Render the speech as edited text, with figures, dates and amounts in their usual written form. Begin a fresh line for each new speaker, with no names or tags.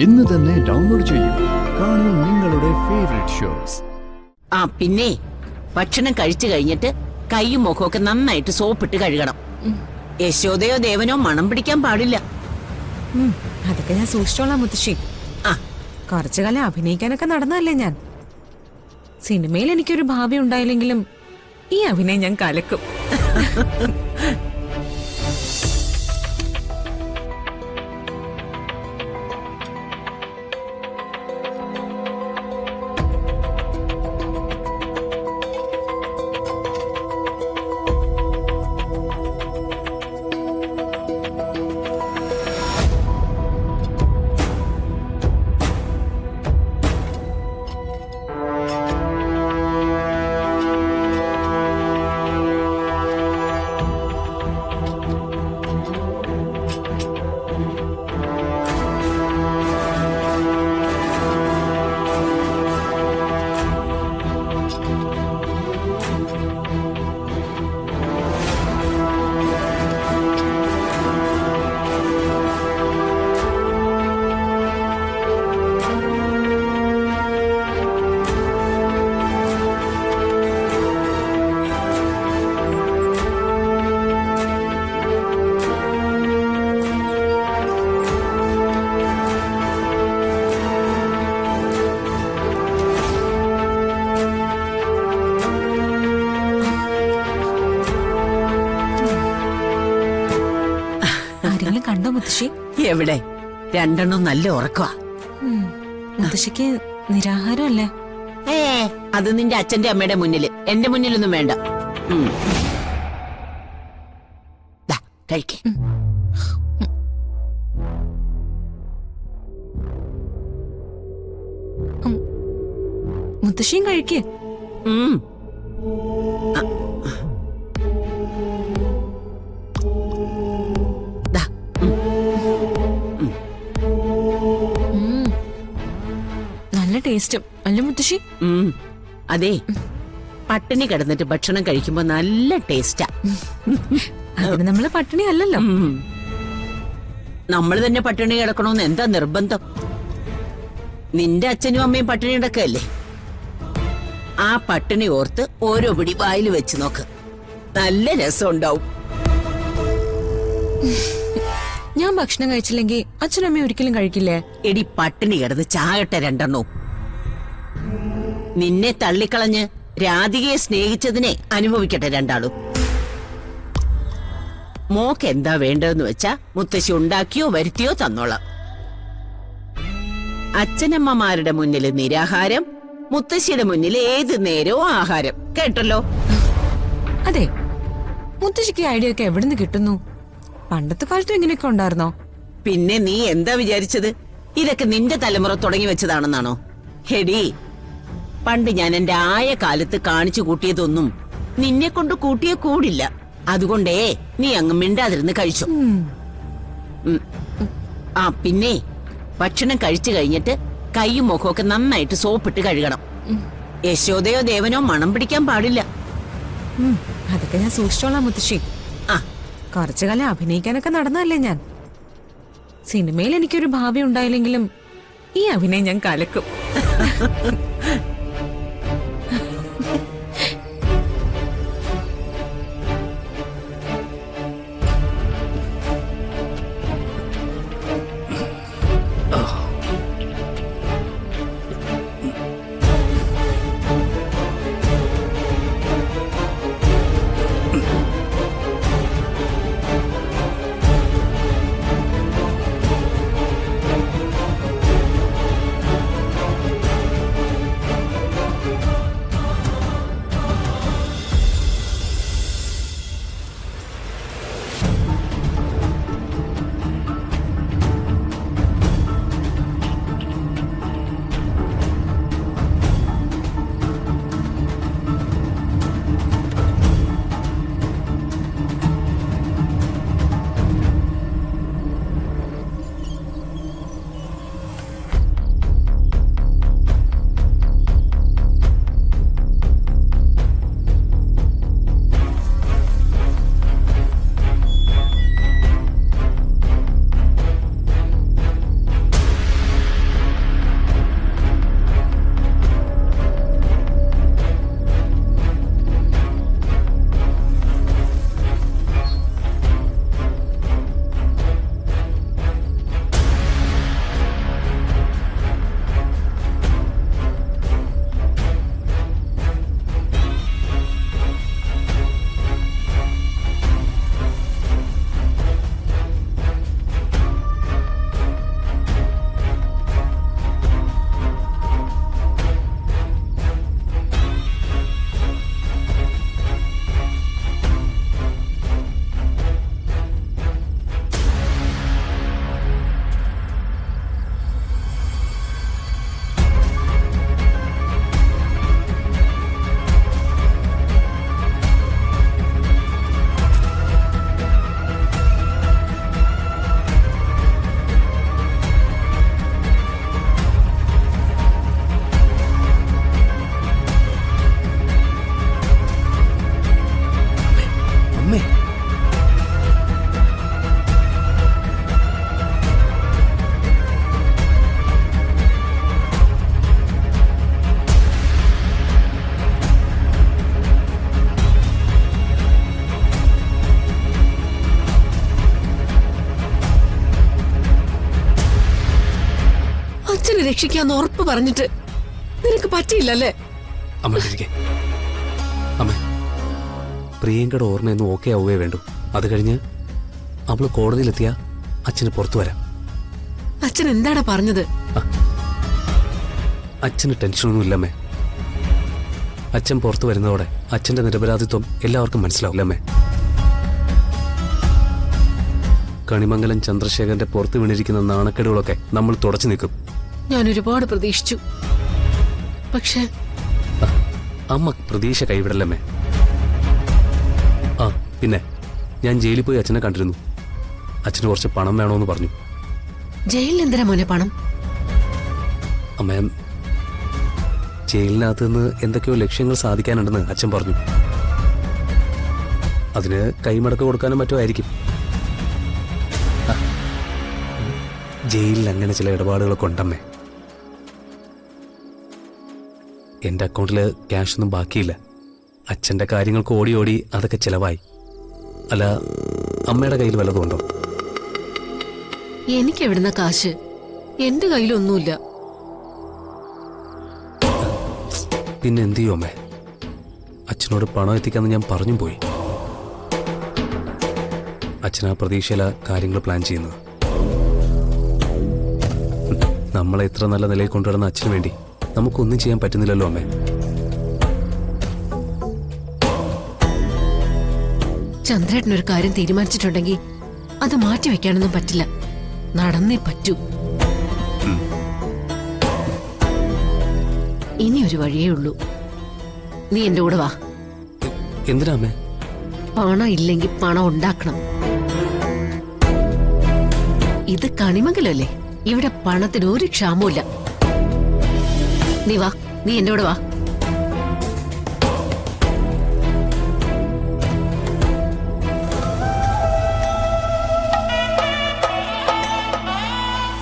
ഇന്ന് തന്നെ ഡൗൺലോഡ് ചെയ്യൂ. കാണൂ നിങ്ങളുടെ ഫേവറേറ്റ് ഷോസ്.
പിന്നെ ഭക്ഷണം കഴിച്ചു കഴിഞ്ഞിട്ട് കൈയും മുഖമൊക്കെ നന്നായിട്ട് സോപ്പിട്ട് കഴുകണം. യശോദയോ ദേവനോ മണം പിടിക്കാൻ പാടില്ല.
അതൊക്കെ ഞാൻ സൂക്ഷിച്ചോളാം മുത്തശ്ശി. കുറച്ചു കാലം അഭിനയിക്കാനൊക്കെ നടന്നതല്ലേ ഞാൻ. സിനിമയിൽ എനിക്കൊരു ഭാവി ഉണ്ടായില്ലെങ്കിലും ഈ അഭിനയം ഞാൻ കലക്കും. കണ്ടോ മുത്തശ്ശി?
എവിടെ? രണ്ടെണ്ണം നല്ല ഉറക്കവാ.
മുത്തശ്ശിക്ക് നിരാഹാരമല്ലേ?
അത് നിന്റെ അച്ഛന്റെ അമ്മയുടെ മുന്നില്, എന്റെ മുന്നിലൊന്നും വേണ്ട. കഴിക്കേ.
മുത്തശ്ശിയും കഴിക്കേ. നല്ല ടേസ്റ്റും അല്ല മുത്തശ്ശി?
അതെ, പട്ടിണി കിടന്നിട്ട് ഭക്ഷണം കഴിക്കുമ്പോ നല്ല ടേസ്റ്റാ.
അതിന് നമ്മള് പട്ടിണി അല്ലല്ലോ.
നമ്മൾ തന്നെ പട്ടിണി കിടക്കണമെന്ന് എന്താ നിർബന്ധം? നിന്റെ അച്ഛനും അമ്മയും പട്ടിണി കിടക്കല്ലേ? ആ പട്ടിണി ഓർത്ത് ഓരോ പിടി വായിൽ വെച്ച് നോക്ക്, നല്ല രസം ഉണ്ടാവും.
ഞാൻ ഭക്ഷണം കഴിച്ചില്ലെങ്കിൽ അച്ഛനും അമ്മയും ഒരിക്കലും കഴിക്കില്ലേ?
എടി, പട്ടിണി കിടന്ന് ചാകട്ടെ രണ്ടെണ്ണവും. നിന്നെ തള്ളിക്കളഞ്ഞ് രാധികയെ സ്നേഹിച്ചതിനെ അനുഭവിക്കട്ടെ രണ്ടാളും. മോക്ക് എന്താ വേണ്ടതെന്ന് വെച്ചാ മുത്തശ്ശി ഉണ്ടാക്കിയോ വരുത്തിയോ തന്നോളാം. അച്ഛനമ്മമാരുടെ മുന്നിൽ നിരാഹാരം, മുത്തശ്ശിയുടെ മുന്നിൽ ഏത് നേരവും ആഹാരം. കേട്ടല്ലോ?
അതെ, മുത്തശ്ശിക്ക് ഐഡിയ ഒക്കെ എവിടുന്ന് കിട്ടുന്നു? പണ്ടത്തെ കാലത്തും ഇങ്ങനെയൊക്കെ ഉണ്ടായിരുന്നോ?
പിന്നെ നീ എന്താ വിചാരിച്ചത്? ഇതൊക്കെ നിന്റെ തലമുറ തുടങ്ങി വെച്ചതാണെന്നാണോ? ഹെടി, പണ്ട് ഞാൻ എന്റെ ആയ കാലത്ത് കാണിച്ചു കൂട്ടിയതൊന്നും നിന്നെ കൊണ്ട് കൂട്ടിയ കൂടില്ല. അതുകൊണ്ടേ നീ അങ്ങ് മിണ്ടാതിരുന്ന് കഴിച്ചു. പിന്നെ ഭക്ഷണം കഴിച്ചു കഴിഞ്ഞിട്ട് കൈയും മുഖമൊക്കെ നന്നായിട്ട് സോപ്പിട്ട് കഴുകണം. യശോദയോ ദേവനോ മണം പിടിക്കാൻ പാടില്ല.
അതൊക്കെ ഞാൻ സൂക്ഷിച്ചോളാം മുത്തശ്ശി. കുറച്ചു കാലം അഭിനയിക്കാനൊക്കെ നടന്നതല്ലേ ഞാൻ. സിനിമയിൽ എനിക്കൊരു ഭാവി ഉണ്ടായില്ലെങ്കിലും ഈ അഭിനയം ഞാൻ കലക്കും.
അച്ഛനെ രക്ഷിക്കാന്ന് ഉറപ്പ് പറഞ്ഞിട്ട് നിനക്ക് പറ്റിയില്ലല്ലേ?
അമ്മ ഇരിക്കെ. അമ്മ, പ്രിയങ്കയുടെ ഓർമ്മയൊന്നും ഓക്കെ ആവുകയേ വേണ്ടു. അത് കഴിഞ്ഞ് അവള് കോടതിയിലെത്തിയ അച്ഛന് പുറത്തു വരാം.
അച്ഛൻ എന്താടാ പറഞ്ഞത്?
അച്ഛന് ടെൻഷനൊന്നും ഇല്ലമ്മേ. അച്ഛൻ പുറത്തു വരുന്നതോടെ അച്ഛന്റെ നിരപരാധിത്വം എല്ലാവർക്കും മനസ്സിലാവില്ലമ്മേ. കണിമംഗലം ചന്ദ്രശേഖരന്റെ പുറത്തു വീണിരിക്കുന്ന നാണക്കേടുകളൊക്കെ നമ്മൾ തുടച്ചു നിൽക്കും.
ഞാൻ ഒരുപാട് പ്രതീക്ഷിച്ചു. പക്ഷേ
അമ്മ പ്രതീക്ഷ കൈവിടല്ലമ്മേ. ആ പിന്നെ, ഞാൻ ജയിലിൽ പോയി അച്ഛനെ കണ്ടിരുന്നു. അച്ഛന് കുറച്ച് പണം വേണമെന്ന് പറഞ്ഞു.
ജയിലിൽ എന്തിനാ മോനെ പണം?
അമ്മ, ജയിലിനകത്ത് നിന്ന് എന്തൊക്കെയോ ലക്ഷ്യങ്ങൾ സാധിക്കാനുണ്ടെന്ന് അച്ഛൻ പറഞ്ഞു. അതിന് കൈമടക്ക് കൊടുക്കാനും മറ്റോ ആയിരിക്കും. ജയിലിൽ അങ്ങനെ ചില ഇടപാടുകളൊക്കെ ഉണ്ടമ്മേ. എന്റെ അക്കൗണ്ടിൽ ക്യാഷൊന്നും ബാക്കിയില്ല. അച്ഛന്റെ കാര്യങ്ങൾക്ക് ഓടി ഓടി അതൊക്കെ ചിലവായി. അല്ല, അമ്മയുടെ കയ്യിൽ വല്ലതും ഉണ്ടോ?
എനിക്ക് എവിടുന്ന കാശ്? എന്റെ കയ്യിലൊന്നുമില്ല.
പിന്നെ എന്ത് ചെയ്യും അമ്മേ? അച്ഛനോട് പണം എത്തിക്കാന്ന് ഞാൻ പറഞ്ഞും പോയി. അച്ഛനാ പ്രതീക്ഷയില കാര്യങ്ങൾ പ്ലാൻ ചെയ്യുന്നത്. നമ്മളെ ഇത്ര നല്ല നിലയിൽ കൊണ്ടുവരുന്ന അച്ഛന് വേണ്ടി നമുക്കൊന്നും ചെയ്യാൻ പറ്റുന്നില്ലല്ലോ അമ്മേ.
ചന്ദ്രേട്ടനൊരു കാര്യം തീരുമാനിച്ചിട്ടുണ്ടെങ്കിൽ അത് മാറ്റിവെക്കാനൊന്നും പറ്റില്ല. നടന്നേ പറ്റൂ. ഇനി ഒരു വഴിയേ ഉള്ളൂ. നീ എന്റെ കൂടെ വാ.
എന്തിനാ അമ്മേ?
പണം ഇല്ലെങ്കിൽ പണം ഉണ്ടാക്കണം. ഇത് കണിമംഗലല്ലേ, ഇവിടെ പണത്തിന് ഒരു ക്ഷാമവും ഇല്ല. നീ വാ, നീ എന്റെ കൂടെ വാ.